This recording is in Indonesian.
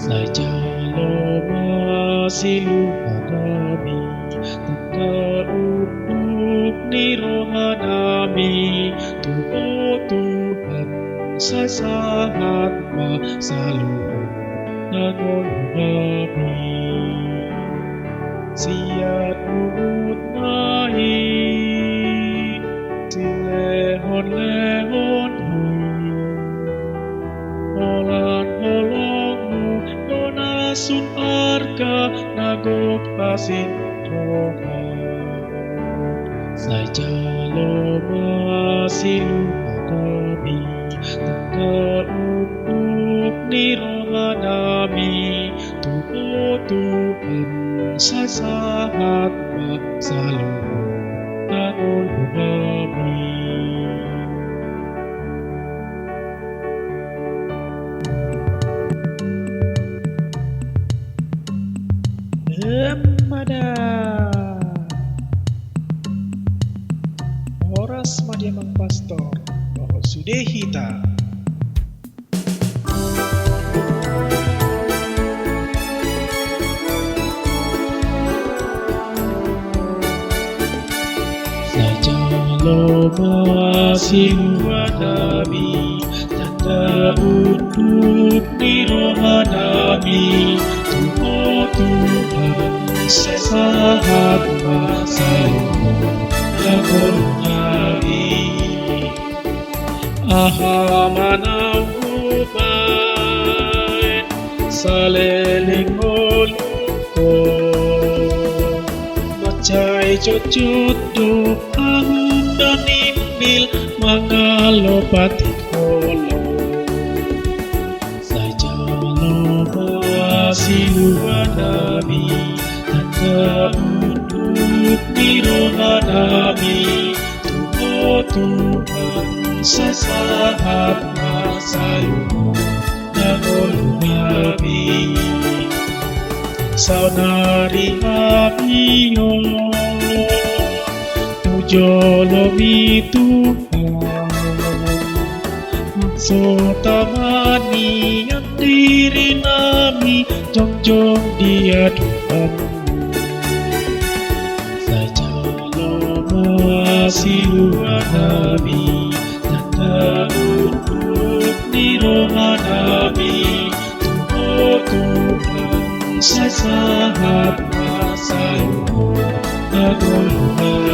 Saja masih lupa kami, tanda untuk di rohani. Tuhan, saya sangat selalu menghormati. Siat mulut naik, si lehon Holang-holongmu dona sun arga nagop pasin Tuhan. Saja lo masih lupa kami, tanda untuk di rohani. Tuhan, saya sangat selalu menghormati. Mada Horas Madiamang Pastor Bahwa Sudehita Saja lo masih wadabi, tanda untuk di rohani. Tuhan, saya sangat selalu menghormati. Manau baik saleling oluko macai cucutu ahum dan imbil mangalopati kolo. Saja lo masih wadabi, tanda untuk di rohani. Tuhan, saya sangat selalu menghormati. Saudari Abio, tujolomi Tuhan, sotamani yang diri nami, jong-jong dia Tuhan. Saja lo masih wadabi, tanda untuk di rohani. Tuhan, saya sangat selalu menghormati.